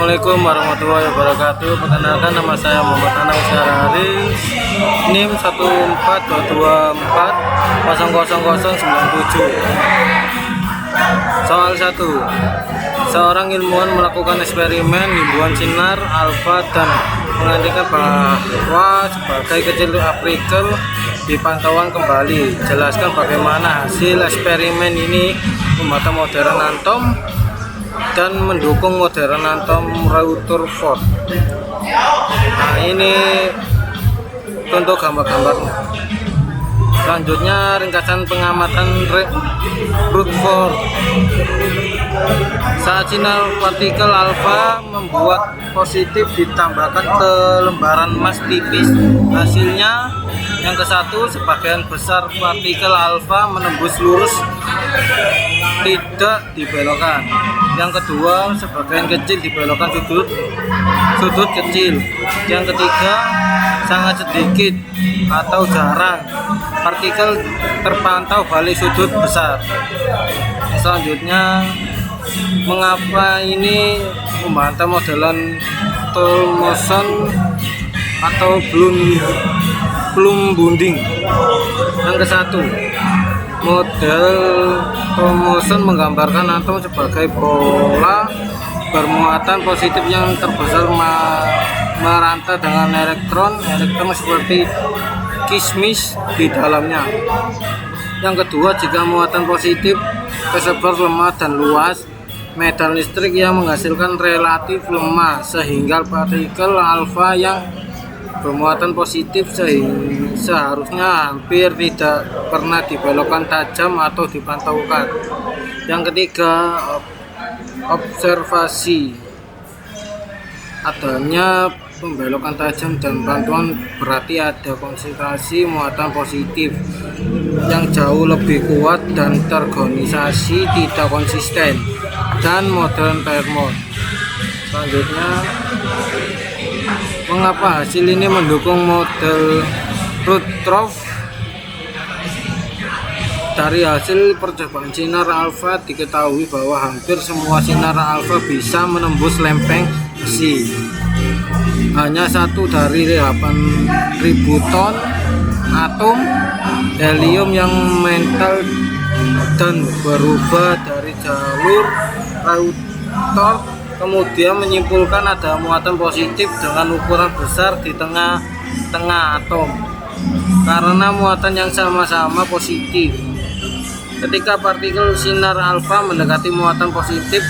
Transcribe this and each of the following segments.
Assalamualaikum warahmatullahi wabarakatuh. Perkenalkan, nama saya Muhammad Anang Syarharis, NIM 14224000097. Soal 1. Seorang ilmuwan melakukan eksperimen himbuan sinar alfa dan mengandikan bahwa sebagai kecil partikel dipantauan kembali. Jelaskan bagaimana hasil eksperimen ini memantau modern atom dan mendukung modern atom Rutherford. Nah, ini contoh gambar-gambarnya. Selanjutnya ringkasan pengamatan Rutherford. Saat sinar partikel alfa membuat positif ditambahkan ke lembaran emas tipis, hasilnya yang ke-1, sebagian besar partikel alfa menembus lurus, tidak dibelokkan. Yang kedua, sebagian kecil dibelokkan sudut kecil. Yang ketiga, sangat sedikit atau jarang partikel terpantau balik sudut besar. Selanjutnya, mengapa ini membantah modelan Thomson atau Bloom bonding? Yang ke-1, model Thomson menggambarkan atom sebagai bola bermuatan positif yang terbesar merantai dengan elektron seperti kismis di dalamnya. Yang kedua, jika muatan positif tersebar lemah dan luas, medan listrik yang menghasilkan relatif lemah, sehingga partikel alfa yang bermuatan positif seharusnya hampir tidak pernah dibelokkan tajam atau dipantaukan. Yang ketiga, observasi adanya pembelokan tajam dan pantauan berarti ada konsentrasi muatan positif yang jauh lebih kuat dan terorganisasi tidak konsisten dan modern termon. Selanjutnya, mengapa hasil ini mendukung model Rutherford? Dari hasil percobaan sinar alfa diketahui bahwa hampir semua sinar alfa bisa menembus lempeng besi. Hanya 1 dari 8.000 ton atom helium yang mental dan berubah dari jalur Rutherford kemudian menyimpulkan ada muatan positif dengan ukuran besar di tengah-tengah atom karena muatan yang sama-sama positif. Ketika partikel sinar alfa mendekati muatan positif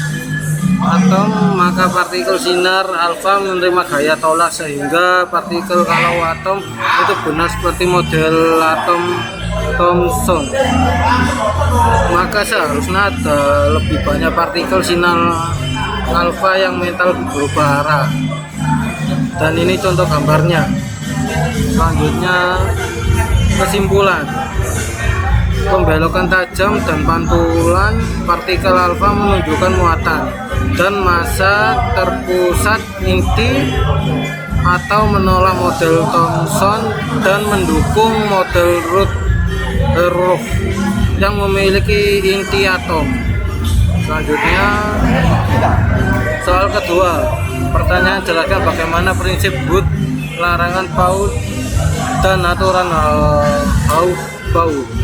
atom, maka partikel sinar alfa menerima gaya tolak sehingga partikel kalau atom itu benar seperti model atom Thomson. Maka seharusnya ada lebih banyak partikel sinar alfa yang mental berubah arah. Dan ini contoh gambarnya. Selanjutnya, kesimpulan. Pembelokan tajam dan pantulan partikel alfa menunjukkan muatan dan massa terpusat inti atau menolak model Thomson dan mendukung model Rutherford yang memiliki inti atom. Selanjutnya, soal kedua. Pertanyaan, jelaskan bagaimana prinsip Booth, larangan Pauli dan aturan Hawking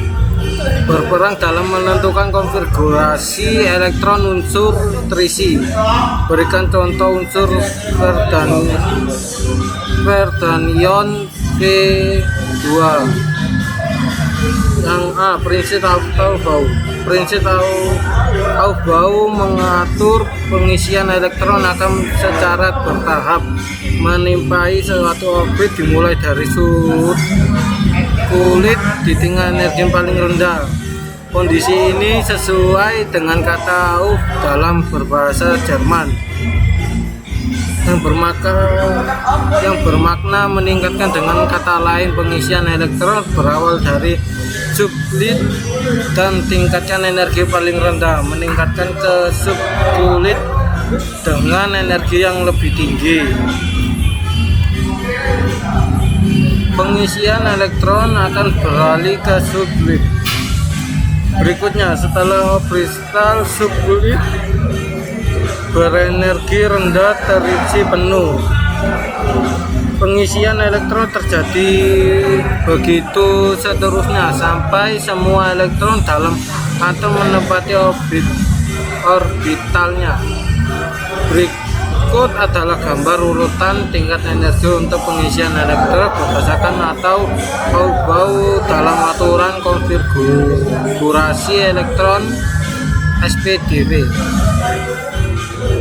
berperan dalam menentukan konfigurasi elektron unsur terisi. Berikan contoh unsur Ferdinand P2. Yang A, prinsip Aufbau. Prinsip Aufbau mengatur pengisian elektron akan secara bertahap menimpai suatu orbit dimulai dari kulit di tingkat energi paling rendah. Kondisi ini sesuai dengan kata Auf dalam berbahasa Jerman yang bermakna meningkatkan. Dengan kata lain, pengisian elektron berawal dari subkulit dan tingkatkan energi paling rendah, meningkatkan ke subkulit dengan energi yang lebih tinggi. Pengisian elektron akan beralih ke subkulit. Berikutnya, setelah kristal subkulit berenergi rendah terisi penuh. Pengisian elektron terjadi begitu seterusnya sampai semua elektron dalam atom menempati orbitalnya. Berikut adalah gambar urutan tingkat energi untuk pengisian elektron berdasarkan atau bau dalam aturan konfigurasi elektron SPDW.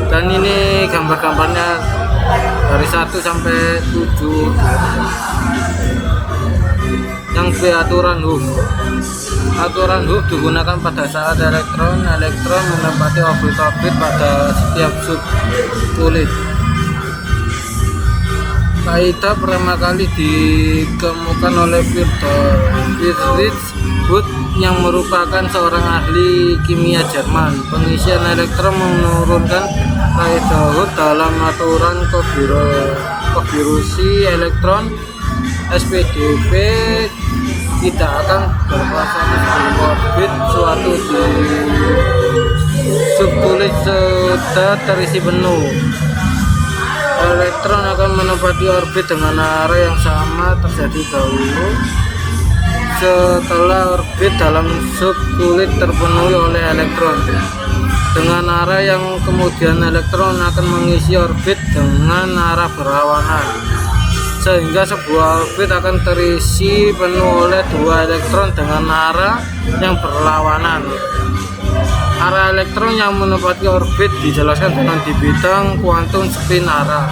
Dan ini gambar-gambarnya dari 1 sampai 7. Yang B, aturan Hooke. Aturan Hooke digunakan pada saat elektron menempati orbit-orbit pada setiap subkulit. Kaidah pertama kali dikemukakan oleh Friedrich Hooke yang merupakan seorang ahli kimia Jerman. Pengisian elektron menurunkan kaidah Hooke dalam aturan konfigurasi elektron SPDW tidak akan berpasangan sebelum orbit suatu di subkulit sudah terisi penuh. Elektron akan menempati orbit dengan arah yang sama terjadi dahulu setelah orbit dalam subkulit terpenuhi oleh elektron dengan arah yang kemudian elektron akan mengisi orbit dengan arah berlawanan sehingga sebuah orbit akan terisi penuh oleh 2 elektron dengan arah yang berlawanan. Arah elektron yang menempati orbit dijelaskan dengan di bidang kuantum spin arah.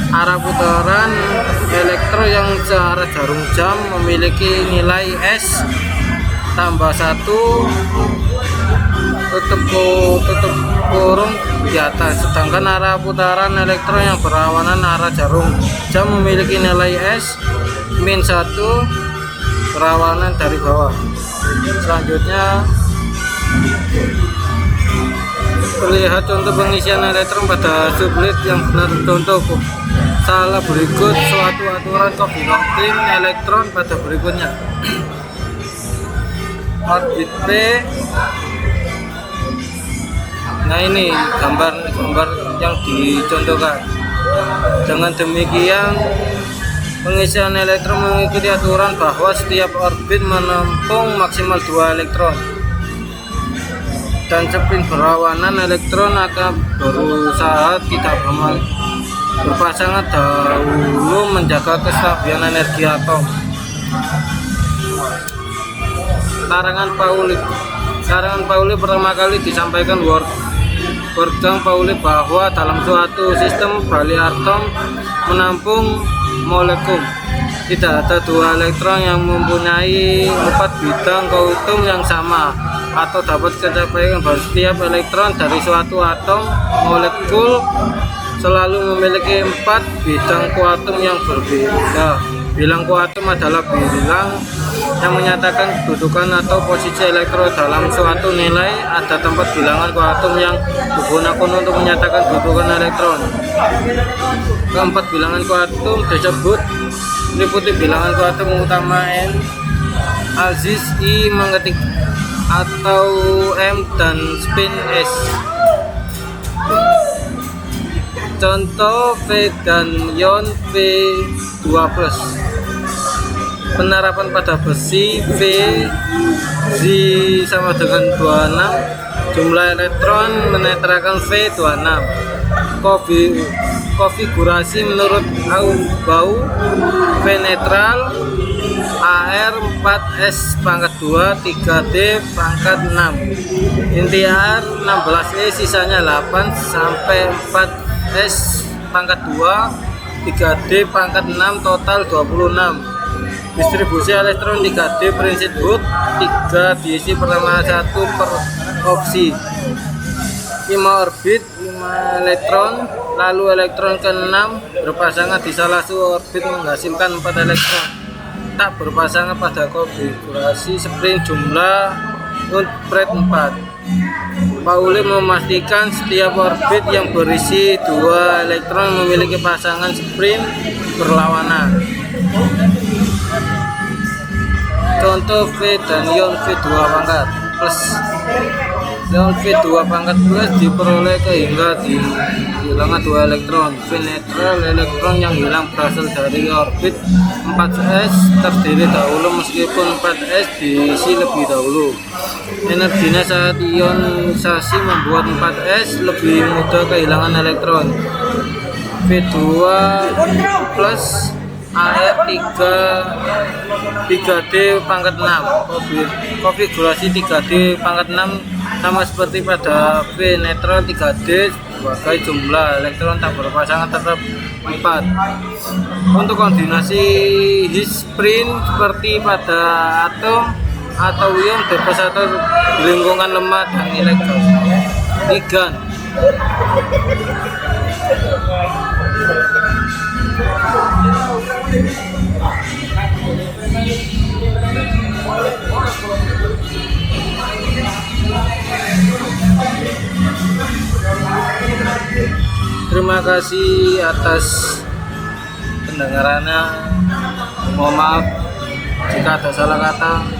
Arah putaran elektron yang searah jarum jam memiliki nilai S tambah 1 tutup kurung di atas, sedangkan arah putaran elektron yang berlawanan arah jarum jam memiliki nilai S min 1 berlawanan dari bawah. Selanjutnya lihat contoh pengisian elektron pada subkulit yang benar. Contoh salah berikut suatu aturan konfigurasi elektron pada berikutnya. Orbit P. Nah, ini gambar yang dicontohkan. Dengan demikian pengisian elektron mengikuti aturan bahwa setiap orbit menampung maksimal 2 elektron. Dan spin berlawanan elektron akan berusaha tidak berpasangan dahulu menjaga kestabilan energi atom. Larangan Pauli pertama kali disampaikan Wolfgang Pauli bahwa dalam suatu sistem balik atom menampung molekul tidak ada 2 elektron yang mempunyai 4 bidang kuantum yang sama, atau dapat dicapai bahwa setiap elektron dari suatu atom molekul selalu memiliki 4 bidang kuantum yang berbeda. Bilang kuantum adalah bilang yang menyatakan kedudukan atau posisi elektron dalam suatu nilai. Ada tempat bilangan kuantum yang digunakan untuk menyatakan kedudukan elektron. Keempat bilangan kuantum disebut meliputi bilangan kuantum utama N, Aziz, I mengetik atau M, dan spin S. Contoh V dan ion V2+. Penerapan pada besi V Z sama dengan 26. Jumlah elektron menetralkan V26. Konfigurasi menurut Bau V netral AR 4S pangkat 2 3D pangkat 6 inti AR 16E sisanya 8 sampai 4S pangkat 2 3D pangkat 6 total 26. Distribusi elektron 3D prinsip Hooke 3 diisi pertama 1 per opsi 5 orbit 5 elektron, lalu elektron ke-6 berpasangan di salah satu orbit menghasilkan 4 elektron tak berpasangan pada konfigurasi spin jumlah Unpret 4. Pauli memastikan setiap orbit yang berisi 2 elektron memiliki pasangan spin berlawanan. Contoh V dan ion V2 pangkat plus Yang V2 pangkat plus diperoleh hingga kehilangan 2 elektron. V netral, elektron yang hilang berasal dari orbit 4s terdiri dahulu meskipun 4s diisi lebih dahulu. Energinya saat ionisasi membuat 4s lebih mudah kehilangan elektron. V2 plus AR 3D pangkat 6. Konfigurasi 3D pangkat 6 sama seperti pada V netral 3D sebagai jumlah elektron tak berpasangan tetap 4. Untuk koordinasi Higgs prime seperti pada atom atau ion depositor di lingkungan lemah dan ilegal. Ligan. Terima kasih atas pendengarannya. Mohon maaf jika ada salah kata.